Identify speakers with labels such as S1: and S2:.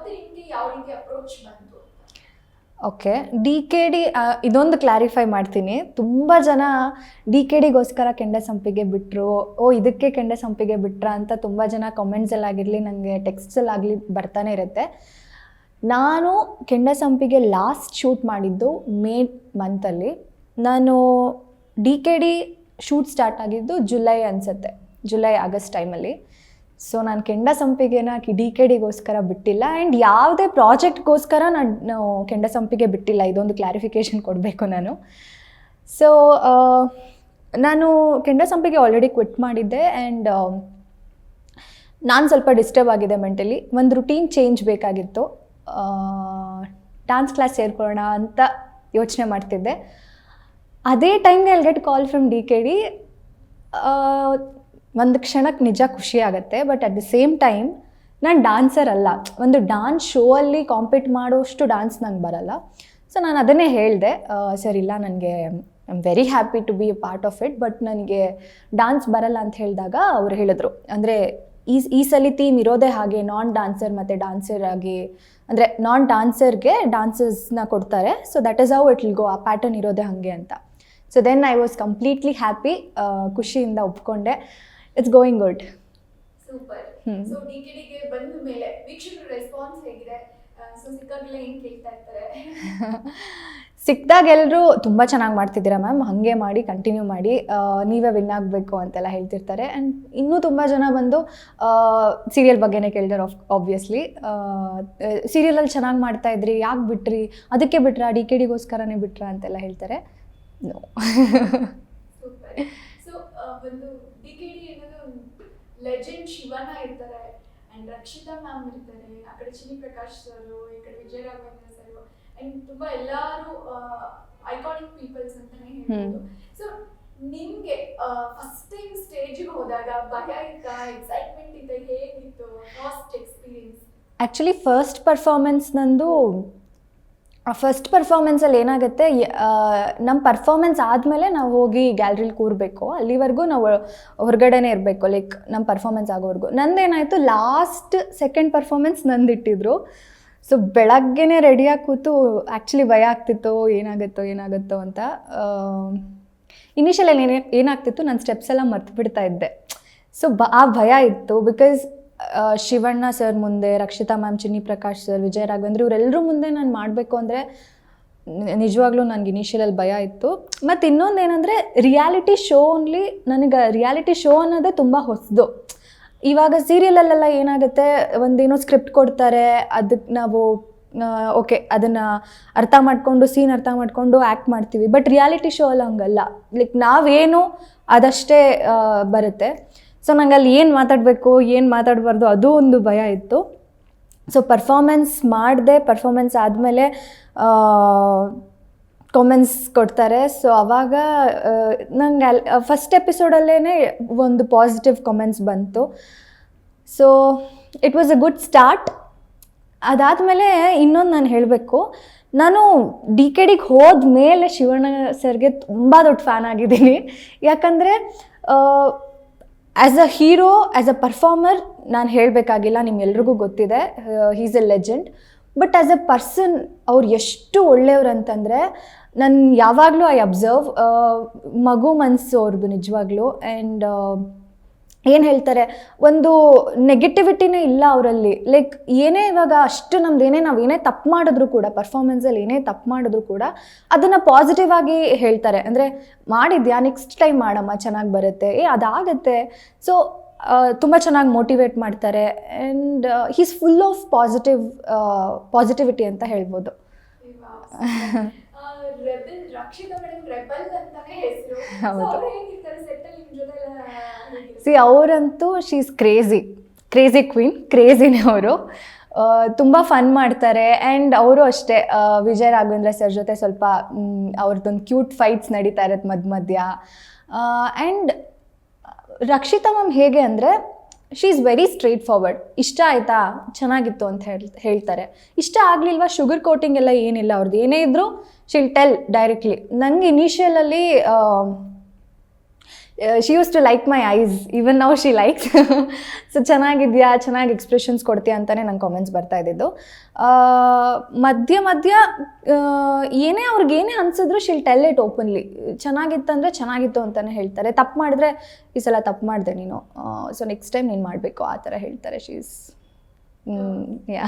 S1: ನಿಮಗೆ ಯಾವ ರೀತಿ ಅಪ್ರೋಚ್ ಬಂತು?
S2: ಓಕೆ, ಡಿ ಕೆ ಡಿ ಇದೊಂದು ಕ್ಲಾರಿಫೈ ಮಾಡ್ತೀನಿ. ತುಂಬ ಜನ ಡಿ ಕೆ ಡಿಗೋಸ್ಕರ ಕೆಂಡೆ ಸಂಪಿಗೆ ಬಿಟ್ಟರು, ಇದಕ್ಕೆ ಕೆಂಡೆ ಸಂಪಿಗೆ ಬಿಟ್ರಾ ಅಂತ ತುಂಬ ಜನ ಕಾಮೆಂಟ್ಸಲ್ಲಾಗಿರಲಿ ನನಗೆ ಟೆಕ್ಸ್ಟಲ್ಲಾಗಲಿ ಬರ್ತಾನೆ ಇರುತ್ತೆ. ನಾನು ಕೆಂಡೆ ಸಂಪಿಗೆ ಲಾಸ್ಟ್ ಶೂಟ್ ಮಾಡಿದ್ದು ಮೇ ಮಂತಲ್ಲಿ. ನಾನು D K D shoot start ಆಗಿದ್ದು ಜುಲೈ ಅನಿಸುತ್ತೆ, ಜುಲೈ ಆಗಸ್ಟ್ ಟೈಮಲ್ಲಿ. ಸೊ ನಾನು ಕೆಂಡ ಸಂಪಿಗೆನ ಡಿ ಕೆ ಡಿಗೋಸ್ಕರ ಬಿಟ್ಟಿಲ್ಲ, ಆ್ಯಂಡ್ ಯಾವುದೇ ಪ್ರಾಜೆಕ್ಟ್ಗೋಸ್ಕರ ನಾನು ಕೆಂಡ ಸಂಪಿಗೆ ಬಿಟ್ಟಿಲ್ಲ. ಇದೊಂದು ಕ್ಲಾರಿಫಿಕೇಷನ್ ಕೊಡಬೇಕು ನಾನು. ಸೊ ನಾನು ಕೆಂಡ ಸಂಪಿಗೆ ಆಲ್ರೆಡಿ ಕ್ವಿಟ್ ಮಾಡಿದ್ದೆ, ಆ್ಯಂಡ್ ನಾನು ಸ್ವಲ್ಪ ಡಿಸ್ಟರ್ಬ್ ಆಗಿದೆ ಮೆಂಟಲಿ. ಒಂದು ರುಟೀನ್ ಚೇಂಜ್ ಬೇಕಾಗಿತ್ತು. ಡ್ಯಾನ್ಸ್ ಕ್ಲಾಸ್ ಸೇರ್ಕೊಳ್ಳೋಣ ಅಂತ ಯೋಚನೆ ಮಾಡ್ತಿದ್ದೆ. ಅದೇ ಟೈಮ್ಗೆ I get call from D K D. ಒಂದು ಕ್ಷಣಕ್ಕೆ ನಿಜ ಖುಷಿ ಆಗುತ್ತೆ, but at the same time ನಾನು ಡ್ಯಾನ್ಸರ್ ಅಲ್ಲ. ಒಂದು ಡ್ಯಾನ್ಸ್ ಶೋ ಅಲ್ಲಿ ಕಾಂಪೀಟ್ ಮಾಡೋಷ್ಟು ಡ್ಯಾನ್ಸ್ ನಂಗೆ ಬರಲ್ಲ. ಸೊ ನಾನು ಅದನ್ನೇ ಹೇಳಿದೆ, ಸರ್ ಇಲ್ಲ ನನಗೆ I am very happy to be a part of it, but ನನಗೆ ಡ್ಯಾನ್ಸ್ ಬರಲ್ಲ ಅಂತ ಹೇಳಿದಾಗ ಅವ್ರು ಹೇಳಿದ್ರು, ಅಂದರೆ ಈ ಸಲ ಥೀಮ್ ಇರೋದೇ ಹಾಗೆ, ನಾನ್ ಡ್ಯಾನ್ಸರ್ ಮತ್ತು ಡ್ಯಾನ್ಸರ್ ಆಗಿ, ಅಂದರೆ ನಾನ್ ಡ್ಯಾನ್ಸರ್ಗೆ ಡ್ಯಾನ್ಸಸ್ನ ಕೊಡ್ತಾರೆ. So that is how it will go, ಆ ಪ್ಯಾಟರ್ನ್ ಇರೋದೇ ಹಾಗೆ ಅಂತ. So then I was completely happy, ಖುಷಿಯಿಂದ ಒಪ್ಕೊಂಡೆ. It's going good.
S1: Super. So ಡಿಕೆಡಿಗೆ ಬಂದ ಮೇಲೆ ವೀಕ್ಷಕರ ರೆಸ್ಪಾನ್ಸ್ ಹೇಗಿದೆ? ಸೊ ಸಿಕ್ಕಾಗೆಲ್ಲ ಏನು ಕೇಳ್ತಾ ಇರ್ತಾರೆ?
S2: ಸಿಕ್ಕಿದಾಗ ಎಲ್ಲರೂ ತುಂಬ ಚೆನ್ನಾಗಿ ಮಾಡ್ತಿದ್ದೀರಾ ಮ್ಯಾಮ್, ಹಾಗೆ ಮಾಡಿ ಕಂಟಿನ್ಯೂ ಮಾಡಿ, ನೀವೇ ವಿನ್ ಆಗಬೇಕು ಅಂತೆಲ್ಲ ಹೇಳ್ತಿರ್ತಾರೆ. ಆ್ಯಂಡ್ ಇನ್ನೂ ತುಂಬ ಜನ ಬಂದು ಸೀರಿಯಲ್ ಬಗ್ಗೆನೇ ಕೇಳ್ತಾರೆ. ಆಬ್ವಿಯಸ್ಲಿ ಸೀರಿಯಲಲ್ಲಿ ಚೆನ್ನಾಗಿ ಮಾಡ್ತಾಯಿದ್ರಿ, ಯಾಕೆ ಬಿಟ್ರಿ, ಅದಕ್ಕೆ ಬಿಟ್ರಾ, ಡಿ ಕೆ ಡಿಗೋಸ್ಕರನೇ ಬಿಟ್ರಾ ಅಂತೆಲ್ಲ ಹೇಳ್ತಾರೆ. ನೋ.
S1: ಸೂಪರ್. ಸೊ ಒಂದು ಡಿಕೆಡಿ ಅನ್ನೋದು ಲೆಜೆಂಡ್ ಶಿವಣ್ಣ ಇರ್ತಾರೆ, ಅಂಡ್ ರಕ್ಷಿತಾ ಮ್ಯಾಮ್ ಇರ್ತಾರೆ, ಆ ಕಡೆ ಚಿನಿ ಪ್ರಕಾಶ್ ಸರ್, ಈ ಕಡೆ ವಿಜಯ ರಾಘವೇಂದ್ರ ಸರ್, ಅಂಡ್ ತುಂಬಾ ಎಲ್ಲರೂ ಐಕಾನಿಕ್ ಪೀಪಲ್ಸ್ ಅಂತಾನೆ ಹೇಳ್ಬೋದು. ಸೊ ನಿಮ್ಗೆ ಫಸ್ಟ್ ಟೈಮ್ ಸ್ಟೇಜಿಗೆ ಹೋದಾಗ ಭಯ ಇತ್ತಾ, ಎಕ್ಸೈಟ್ಮೆಂಟ್ ಇತ್ತಾ, ಹೇಗಿತ್ತು first experience?
S2: Actually first performance ನಂದು, ಫಸ್ಟ್ ಪರ್ಫಾರ್ಮೆನ್ಸಲ್ಲಿ ಏನಾಗುತ್ತೆ, ನಮ್ಮ ಪರ್ಫಾರ್ಮೆನ್ಸ್ ಆದಮೇಲೆ ನಾವು ಹೋಗಿ ಗ್ಯಾಲ್ರಿಲಿ ಕೂರಬೇಕು. ಅಲ್ಲಿವರೆಗೂ ನಾವು ಹೊರಗಡೆನೇ ಇರಬೇಕು, ಲೈಕ್ ನಮ್ಮ ಪರ್ಫಾರ್ಮೆನ್ಸ್ ಆಗೋವರೆಗೂ. ನಂದೇನಾಯಿತು, ಲಾಸ್ಟ್ ಸೆಕೆಂಡ್ ಪರ್ಫಾರ್ಮೆನ್ಸ್ ನಂದಿಟ್ಟಿದ್ರು. ಸೊ ಬೆಳಗ್ಗೆನೇ ರೆಡಿಯಾಗಿ ಕೂತು ಆ್ಯಕ್ಚುಲಿ ಭಯ ಆಗ್ತಿತ್ತು, ಏನಾಗುತ್ತೋ ಅಂತ. ಇನಿಷಿಯಲ್ ಏನಾಗ್ತಿತ್ತು, ನನ್ನ ಸ್ಟೆಪ್ಸ್ ಎಲ್ಲ ಮರ್ತು ಬಿಡ್ತಾ ಇದ್ದೆ. ಸೊ ಆ ಭಯ ಇತ್ತು, ಬಿಕಾಸ್ ಶಿವಣ್ಣ ಸರ್ ಮುಂದೆ, ರಕ್ಷಿತಾ ಮ್ಯಾಮ್, ಚಿನ್ನಿ ಪ್ರಕಾಶ್ ಸರ್, ವಿಜಯ ರಾಘವೇಂದ್ರ ಇವರೆಲ್ಲರೂ ಮುಂದೆ ನಾನು ಮಾಡಬೇಕು ಅಂದರೆ ನಿಜವಾಗ್ಲೂ ನನಗೆ ಇನಿಷಿಯಲಲ್ಲಿ ಭಯ ಇತ್ತು. ಮತ್ತು ಇನ್ನೊಂದು ಏನಂದರೆ, ರಿಯಾಲಿಟಿ ಶೋ ಓನ್ಲಿ, ನನಗೆ ರಿಯಾಲಿಟಿ ಶೋ ಅನ್ನೋದೇ ತುಂಬ ಹೊಸದು. ಇವಾಗ ಸೀರಿಯಲಲ್ಲೆಲ್ಲ ಏನಾಗುತ್ತೆ, ಒಂದೇನೋ ಸ್ಕ್ರಿಪ್ಟ್ ಕೊಡ್ತಾರೆ, ಅದಕ್ಕೆ ನಾವು ಓಕೆ ಅದನ್ನು ಅರ್ಥ ಮಾಡಿಕೊಂಡು, ಸೀನ್ ಅರ್ಥ ಮಾಡಿಕೊಂಡು ಆ್ಯಕ್ಟ್ ಮಾಡ್ತೀವಿ. ಬಟ್ ರಿಯಾಲಿಟಿ ಶೋ ಅಲ್ಲ ಹಂಗಲ್ಲ, ಲೈಕ್ ನಾವೇನು ಅದಷ್ಟೇ ಬರುತ್ತೆ. ಸೊ ನಂಗೆ ಅಲ್ಲಿ ಏನು ಮಾತಾಡಬೇಕು, ಏನು ಮಾತಾಡಬಾರ್ದು, ಅದು ಒಂದು ಭಯ ಇತ್ತು. ಸೊ ಪರ್ಫಾರ್ಮೆನ್ಸ್ ಮಾಡಿದೆ. ಪರ್ಫಾರ್ಮೆನ್ಸ್ ಆದಮೇಲೆ ಕಾಮೆಂಟ್ಸ್ ಕೊಡ್ತಾರೆ. ಸೊ ಆವಾಗ ನಂಗೆ ಫಸ್ಟ್ ಎಪಿಸೋಡಲ್ಲೇ ಒಂದು ಪಾಸಿಟಿವ್ ಕಾಮೆಂಟ್ಸ್ ಬಂತು. So it was a good start. ಅದಾದಮೇಲೆ ಇನ್ನೊಂದು ನಾನು ಹೇಳಬೇಕು, ನಾನು ಡಿ ಕೆ ಡಿಗೆ ಹೋದ ಮೇಲೆ ಶಿವಣ್ಣ ಸರ್ಗೆ ತುಂಬ ದೊಡ್ಡ ಫ್ಯಾನ್ ಆಗಿದ್ದೀನಿ. ಯಾಕಂದರೆ as a hero, as a performer ನಾನು ಹೇಳಬೇಕಾಗಿಲ್ಲ, ನಿಮ್ಗೆಲ್ರಿಗೂ ಗೊತ್ತಿದೆ, he's a legend. But as a person ಅವ್ರು ಎಷ್ಟು ಒಳ್ಳೆಯವ್ರು ಅಂತಂದರೆ, ನಾನು ಯಾವಾಗಲೂ ಐ ಅಬ್ಸರ್ವ್ ಮಗು ಮನಸ್ಸು ಅವ್ರದ್ದು ನಿಜವಾಗ್ಲೂ. ಆ್ಯಂಡ್ ಏನು ಹೇಳ್ತಾರೆ, ಒಂದು ನೆಗೆಟಿವಿಟಿನೇ ಇಲ್ಲ ಅವರಲ್ಲಿ. ಲೈಕ್ ಏನೇ ಇವಾಗ ಅಷ್ಟು ನಮ್ದು ನಾವೇನೇ ತಪ್ಪು ಮಾಡಿದ್ರು ಕೂಡ, ಪರ್ಫಾರ್ಮೆನ್ಸಲ್ಲಿ ಏನೇ ತಪ್ಪು ಮಾಡಿದ್ರು ಕೂಡ ಅದನ್ನು ಪಾಸಿಟಿವ್ ಆಗಿ ಹೇಳ್ತಾರೆ. ಅಂದರೆ ಮಾಡಿದ್ಯಾ, ನೆಕ್ಸ್ಟ್ ಟೈಮ್ ಮಾಡಮ್ಮ, ಚೆನ್ನಾಗಿ ಬರುತ್ತೆ, ಅದಾಗತ್ತೆ. ಸೊ ತುಂಬ ಚೆನ್ನಾಗಿ ಮೋಟಿವೇಟ್ ಮಾಡ್ತಾರೆ. And he's full of positivity ಅಂತ ಹೇಳ್ಬೋದು. ಅವರಂತೂ ಶಿ ಈಸ್ ಕ್ರೇಜಿ ಕ್ವೀನ್, ಕ್ರೇಜಿನೇ ಅವರು. ತುಂಬ ಫನ್ ಮಾಡ್ತಾರೆ. ಆ್ಯಂಡ್ ಅವರು ಅಷ್ಟೇ, ವಿಜಯ ರಾಘವೇಂದ್ರ ಸರ್ ಜೊತೆ ಸ್ವಲ್ಪ ಅವ್ರದ್ದೊಂದು ಕ್ಯೂಟ್ ಫೈಟ್ಸ್ ನಡೀತಾ ಇರುತ್ತೆ ಮಧ್ಯ. ಆ್ಯಂಡ್ ರಕ್ಷಿತಾ ಮ್ಯಾಮ್ ಹೇಗೆ ಅಂದರೆ, she is very straight forward. ಇಷ್ಟ ಆಯಿತಾ, ಚೆನ್ನಾಗಿತ್ತು ಅಂತ ಹೇಳ್ತಾರೆ. ಇಷ್ಟ ಆಗಲಿಲ್ವಾ, ಶುಗರ್ ಕೋಟಿಂಗ್ ಎಲ್ಲ ಏನಿಲ್ಲ ಅವ್ರದ್ದು. ಏನೇ ಇದ್ದರೂ ಶಿಲ್ ಟೆಲ್ ಡೈರೆಕ್ಟ್ಲಿ. ನನಗೆ ಇನಿಷಿಯಲಲ್ಲಿ she used to like my eyes, even now she likes. So ಚೆನ್ನಾಗಿದೆಯಾ, ಚೆನ್ನಾಗಿ ಎಕ್ಸ್ಪ್ರೆಷನ್ಸ್ ಕೊಡ್ತೀಯಾ ಅಂತಲೇ ನಂಗೆ ಕಾಮೆಂಟ್ಸ್ ಬರ್ತಾ ಇದ್ದಿದ್ದು. ಮಧ್ಯ ಮಧ್ಯ ಏನೇ ಅವ್ರಿಗೇನೇ ಅನ್ಸಿದ್ರು ಶಿಲ್ ಟೆಲ್ ಇಟ್ ಓಪನ್ಲಿ. ಚೆನ್ನಾಗಿತ್ತಂದರೆ ಚೆನ್ನಾಗಿತ್ತು ಅಂತಲೇ ಹೇಳ್ತಾರೆ. ತಪ್ಪು ಮಾಡಿದ್ರೆ ಈ ಸಲ ತಪ್ಪು ಮಾಡಿದೆ ನೀನು, ಸೊ ನೆಕ್ಸ್ಟ್ ಟೈಮ್ ನೀನು ಮಾಡಬೇಕು ಆ ಥರ ಹೇಳ್ತಾರೆ. ಶೀಸ್ ಯಾ